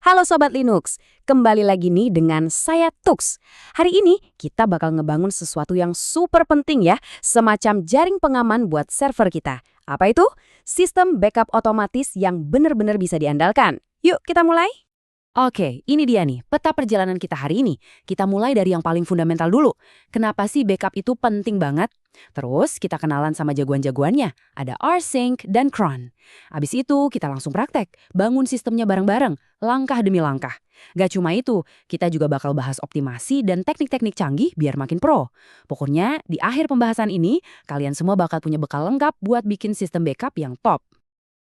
Halo Sobat Linux, kembali lagi nih dengan saya Tux. Hari ini kita bakal ngebangun sesuatu yang super penting ya, semacam jaring pengaman buat server kita. Apa itu? Sistem backup otomatis yang benar-benar bisa diandalkan. Yuk kita mulai. Oke, ini dia nih, peta perjalanan kita hari ini. Kita mulai dari yang paling fundamental dulu. Kenapa sih backup itu penting banget? Terus kita kenalan sama jagoan-jagoannya. Ada rsync dan cron. Abis itu kita langsung praktek, bangun sistemnya bareng-bareng, langkah demi langkah. Gak cuma itu, kita juga bakal bahas optimasi dan teknik-teknik canggih biar makin pro. Pokoknya di akhir pembahasan ini, kalian semua bakal punya bekal lengkap buat bikin sistem backup yang top.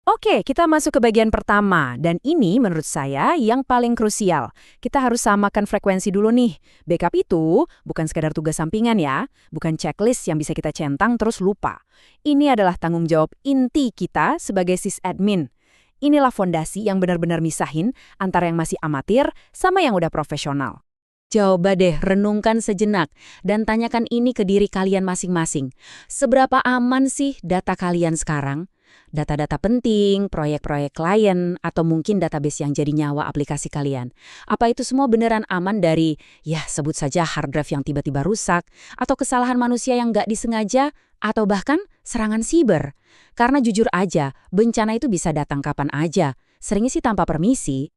Oke, kita masuk ke bagian pertama, dan ini menurut saya yang paling krusial. Kita harus samakan frekuensi dulu nih. Backup itu bukan sekedar tugas sampingan ya, bukan checklist yang bisa kita centang terus lupa. Ini adalah tanggung jawab inti kita sebagai sysadmin. Inilah fondasi yang benar-benar misahin antara yang masih amatir sama yang udah profesional. Coba deh renungkan sejenak dan tanyakan ini ke diri kalian masing-masing. Seberapa aman sih data kalian sekarang? Data-data penting, proyek-proyek klien, atau mungkin database yang jadi nyawa aplikasi kalian. Apa itu semua beneran aman dari, ya sebut saja hard drive yang tiba-tiba rusak, atau kesalahan manusia yang nggak disengaja, atau bahkan serangan siber? Karena jujur aja, bencana itu bisa datang kapan aja, seringnya sih tanpa permisi.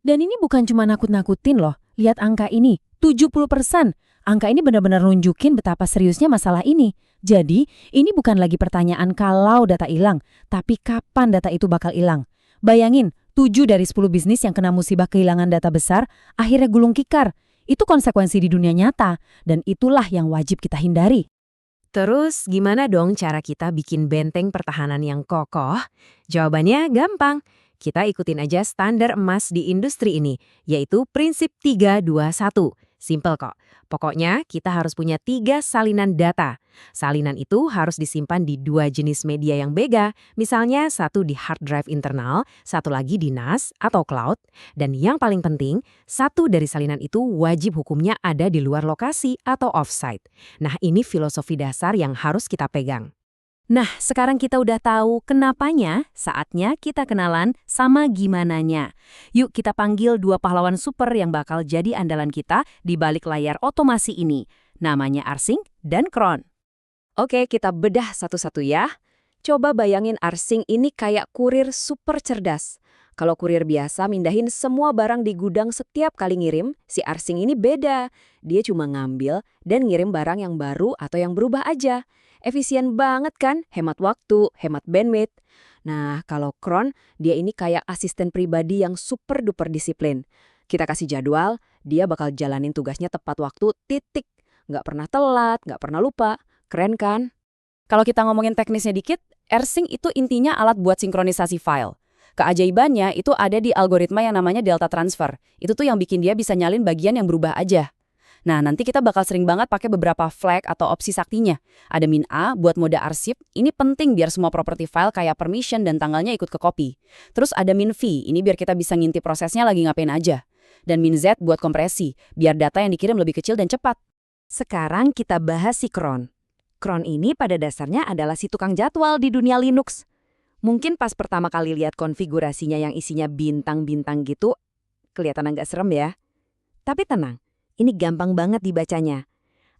Dan ini bukan cuma nakut-nakutin loh, lihat angka ini, 70%. Angka ini benar-benar nunjukin betapa seriusnya masalah ini. Jadi, ini bukan lagi pertanyaan kalau data hilang, tapi kapan data itu bakal hilang. Bayangin, 7 dari 10 bisnis yang kena musibah kehilangan data besar, akhirnya gulung tikar. Itu konsekuensi di dunia nyata, dan itulah yang wajib kita hindari. Terus, gimana dong cara kita bikin benteng pertahanan yang kokoh? Jawabannya gampang. Kita ikutin aja standar emas di industri ini, yaitu prinsip 3-2-1. Simpel kok. Pokoknya kita harus punya 3 salinan data. Salinan itu harus disimpan di 2 jenis media yang beda, misalnya satu di hard drive internal, satu lagi di NAS atau cloud, dan yang paling penting, satu dari salinan itu wajib hukumnya ada di luar lokasi atau offsite. Nah, ini filosofi dasar yang harus kita pegang. Nah, sekarang kita udah tahu kenapanya, saatnya kita kenalan sama gimananya. Yuk kita panggil 2 pahlawan super yang bakal jadi andalan kita di balik layar otomasi ini. Namanya rsync dan cron. Oke, kita bedah satu-satu ya. Coba bayangin rsync ini kayak kurir super cerdas. Kalau kurir biasa mindahin semua barang di gudang setiap kali ngirim, si rsync ini beda. Dia cuma ngambil dan ngirim barang yang baru atau yang berubah aja. Efisien banget kan, hemat waktu, hemat bandwidth. Nah, kalau cron, dia ini kayak asisten pribadi yang super duper disiplin. Kita kasih jadwal, dia bakal jalanin tugasnya tepat waktu, titik. Nggak pernah telat, nggak pernah lupa. Keren kan? Kalau kita ngomongin teknisnya dikit, rsync itu intinya alat buat sinkronisasi file. Keajaibannya itu ada di algoritma yang namanya delta transfer. Itu tuh yang bikin dia bisa nyalin bagian yang berubah aja. Nah, nanti kita bakal sering banget pakai beberapa flag atau opsi saktinya. Ada min A buat mode arsip, ini penting biar semua property file kayak permission dan tanggalnya ikut ke copy. Terus ada min V, ini biar kita bisa ngintip prosesnya lagi ngapain aja. Dan min Z buat kompresi, biar data yang dikirim lebih kecil dan cepat. Sekarang kita bahas si cron. Cron ini pada dasarnya adalah si tukang jadwal di dunia Linux. Mungkin pas pertama kali lihat konfigurasinya yang isinya bintang-bintang gitu, kelihatan agak serem ya. Tapi tenang. Ini gampang banget dibacanya.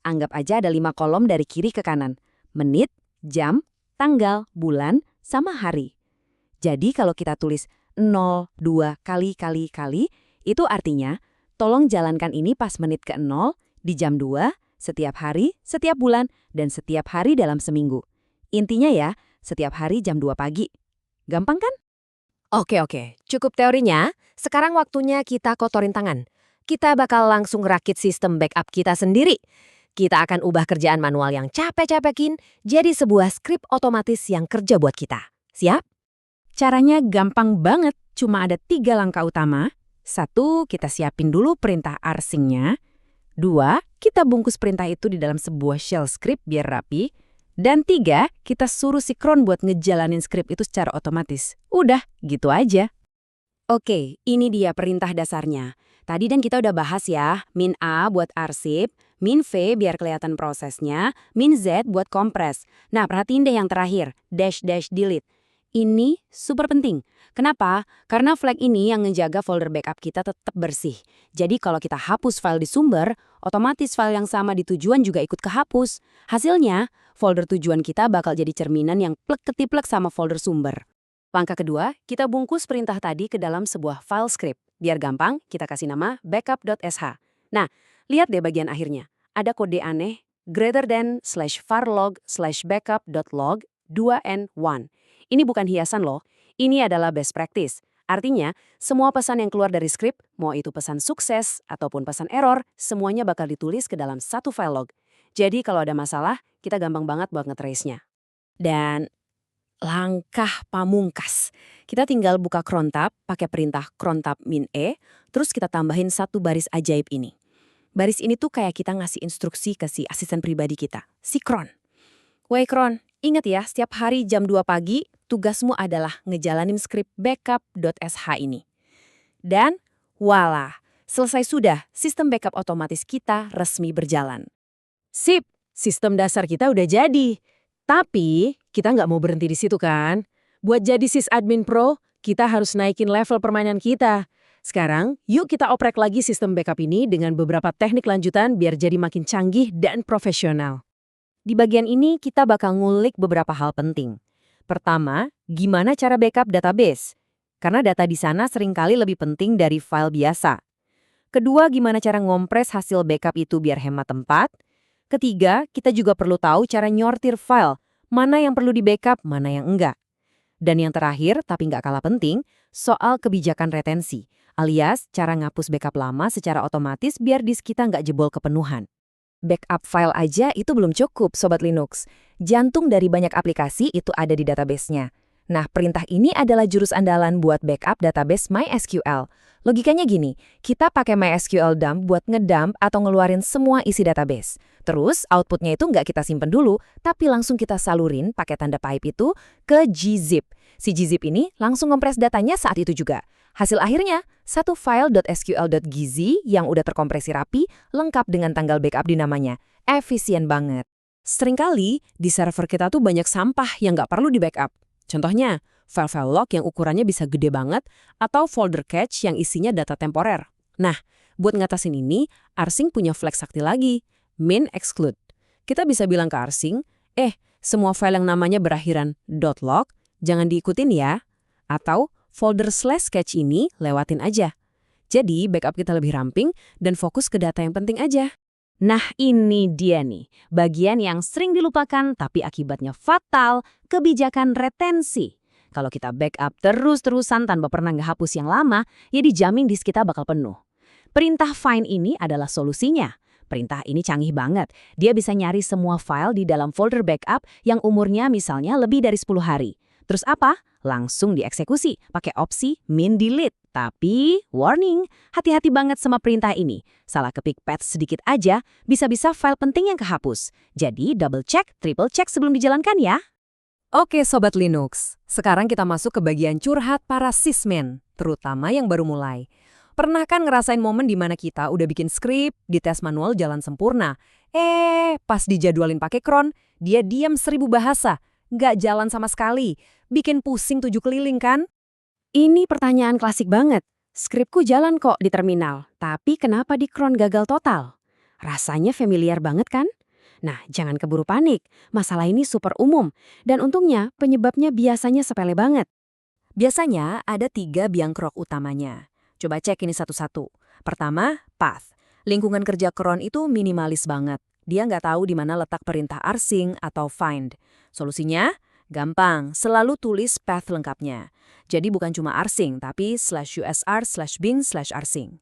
Anggap aja ada 5 kolom dari kiri ke kanan. Menit, jam, tanggal, bulan, sama hari. Jadi kalau kita tulis 0, 2, kali, itu artinya tolong jalankan ini pas menit ke-0, di jam 2, setiap hari, setiap bulan, dan setiap hari dalam seminggu. Intinya ya, setiap hari jam 2 pagi. Gampang kan? Oke, cukup teorinya. Sekarang waktunya kita kotorin tangan. Kita bakal langsung rakit sistem backup kita sendiri. Kita akan ubah kerjaan manual yang capek-capekin jadi sebuah skrip otomatis yang kerja buat kita. Siap? Caranya gampang banget, cuma ada 3 langkah utama. 1, kita siapin dulu perintah rsync-nya. 2, kita bungkus perintah itu di dalam sebuah shell script biar rapi. Dan 3, kita suruh si cron buat ngejalanin skrip itu secara otomatis. Udah, gitu aja. Oke, ini dia perintah dasarnya. Tadi dan kita udah bahas ya, min A buat arsip, min V biar kelihatan prosesnya, min Z buat kompres. Nah, perhatiin deh yang terakhir, dash delete. Ini super penting. Kenapa? Karena flag ini yang ngejaga folder backup kita tetap bersih. Jadi kalau kita hapus file di sumber, otomatis file yang sama di tujuan juga ikut kehapus. Hasilnya, folder tujuan kita bakal jadi cerminan yang plek-ketiplek sama folder sumber. Langkah kedua, kita bungkus perintah tadi ke dalam sebuah file script. Biar gampang, kita kasih nama backup.sh. Nah, lihat deh bagian akhirnya. Ada kode aneh, greater than /farlog/backup.log 2n1. Ini bukan hiasan loh, ini adalah best practice. Artinya, semua pesan yang keluar dari skrip, mau itu pesan sukses ataupun pesan error, semuanya bakal ditulis ke dalam satu file log. Jadi kalau ada masalah, kita gampang banget buat ngetrace-nya. Dan langkah pamungkas, kita tinggal buka cron tab, pakai perintah cron tab -e, terus kita tambahin satu baris ajaib ini. Baris ini tuh kayak kita ngasih instruksi ke si asisten pribadi kita, si cron. Woi cron, ingat ya, setiap hari jam 2 pagi, tugasmu adalah ngejalanin skrip backup.sh ini. Dan, voila, selesai sudah, sistem backup otomatis kita resmi berjalan. Sip, sistem dasar kita udah jadi. Tapi, kita nggak mau berhenti di situ kan? Buat jadi sysadmin pro, kita harus naikin level permainan kita. Sekarang, yuk kita oprek lagi sistem backup ini dengan beberapa teknik lanjutan biar jadi makin canggih dan profesional. Di bagian ini kita bakal ngulik beberapa hal penting. Pertama, gimana cara backup database? Karena data di sana seringkali lebih penting dari file biasa. Kedua, gimana cara ngompres hasil backup itu biar hemat tempat? Ketiga, kita juga perlu tahu cara nyortir file, mana yang perlu di-backup, mana yang enggak. Dan yang terakhir, tapi nggak kalah penting, soal kebijakan retensi, alias cara ngapus backup lama secara otomatis biar disk kita nggak jebol kepenuhan. Backup file aja itu belum cukup, Sobat Linux. Jantung dari banyak aplikasi itu ada di database-nya. Nah, perintah ini adalah jurus andalan buat backup database MySQL. Logikanya gini, kita pakai MySQL dump buat ngedump atau ngeluarin semua isi database. Terus, outputnya itu nggak kita simpen dulu, tapi langsung kita salurin pakai tanda pipe itu ke gzip. Si gzip ini langsung ngompres datanya saat itu juga. Hasil akhirnya, satu file .sql.gz yang udah terkompresi rapi, lengkap dengan tanggal backup di namanya. Efisien banget. Seringkali, di server kita tuh banyak sampah yang nggak perlu di-backup. Contohnya, file-file log yang ukurannya bisa gede banget, atau folder cache yang isinya data temporer. Nah, buat ngatasin ini, Arsing punya flag sakti lagi, min exclude. Kita bisa bilang ke Arsing, semua file yang namanya berakhiran .log, jangan diikutin ya. Atau, folder /cache ini lewatin aja. Jadi backup kita lebih ramping dan fokus ke data yang penting aja. Nah ini dia nih, bagian yang sering dilupakan tapi akibatnya fatal, kebijakan retensi. Kalau kita backup terus-terusan tanpa pernah ngehapus yang lama, ya dijamin disk kita bakal penuh. Perintah find ini adalah solusinya. Perintah ini canggih banget. Dia bisa nyari semua file di dalam folder backup yang umurnya misalnya lebih dari 10 hari. Terus apa? Langsung dieksekusi pakai opsi min delete. Tapi, warning, hati-hati banget sama perintah ini. Salah kepik path sedikit aja, bisa-bisa file penting yang kehapus. Jadi, double check, triple check sebelum dijalankan ya. Oke Sobat Linux, sekarang kita masuk ke bagian curhat para sysmen, terutama yang baru mulai. Pernah kan ngerasain momen di mana kita udah bikin skrip, dites manual jalan sempurna. Pas dijadwalin pakai cron, dia diam 1000 bahasa. Nggak jalan sama sekali, bikin pusing 7 keliling kan? Ini pertanyaan klasik banget. Skripku jalan kok di terminal, tapi kenapa di cron gagal total? Rasanya familiar banget kan? Nah, jangan keburu panik. Masalah ini super umum, dan untungnya penyebabnya biasanya sepele banget. Biasanya ada 3 biang kerok utamanya. Coba cek ini satu-satu. Pertama, path. Lingkungan kerja cron itu minimalis banget. Dia nggak tahu di mana letak perintah arsing atau find. Solusinya? Gampang, selalu tulis path lengkapnya. Jadi bukan cuma arsing, tapi /usr/bin/arsing.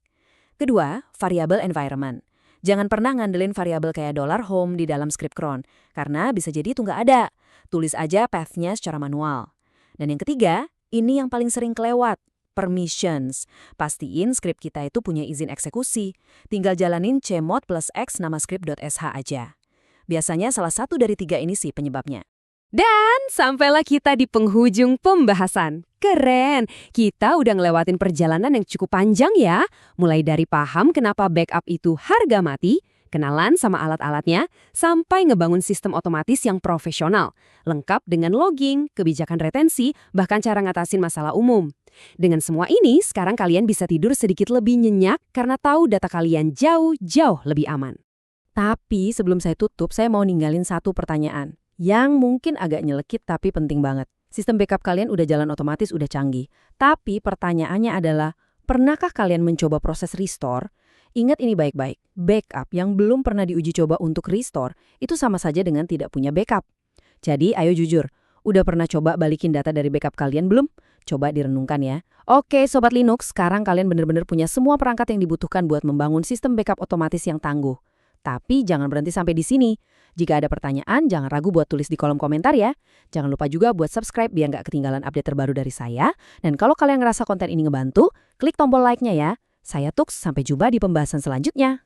Kedua, variable environment. Jangan pernah ngandelin variabel kayak $home di dalam script cron, karena bisa jadi itu nggak ada. Tulis aja path-nya secara manual. Dan yang ketiga, ini yang paling sering kelewat. Permissions. Pastiin skrip kita itu punya izin eksekusi. Tinggal jalanin cmod +x nama script.sh aja. Biasanya salah satu dari 3 ini sih penyebabnya. Dan sampailah kita di penghujung pembahasan. Keren, kita udah ngelewatin perjalanan yang cukup panjang ya. Mulai dari paham kenapa backup itu harga mati, kenalan sama alat-alatnya, sampai ngebangun sistem otomatis yang profesional. Lengkap dengan logging, kebijakan retensi, bahkan cara ngatasin masalah umum. Dengan semua ini, sekarang kalian bisa tidur sedikit lebih nyenyak karena tahu data kalian jauh-jauh lebih aman. Tapi sebelum saya tutup, saya mau ninggalin satu pertanyaan yang mungkin agak nyelekit tapi penting banget. Sistem backup kalian udah jalan otomatis, udah canggih. Tapi pertanyaannya adalah, pernahkah kalian mencoba proses restore? Ingat ini baik-baik, backup yang belum pernah diuji coba untuk restore itu sama saja dengan tidak punya backup. Jadi ayo jujur, udah pernah coba balikin data dari backup kalian belum? Coba direnungkan ya. Oke Sobat Linux, sekarang kalian benar-benar punya semua perangkat yang dibutuhkan buat membangun sistem backup otomatis yang tangguh. Tapi jangan berhenti sampai di sini. Jika ada pertanyaan, jangan ragu buat tulis di kolom komentar ya. Jangan lupa juga buat subscribe biar nggak ketinggalan update terbaru dari saya. Dan kalau kalian ngerasa konten ini ngebantu, klik tombol like-nya ya. Saya Tux, sampai jumpa di pembahasan selanjutnya.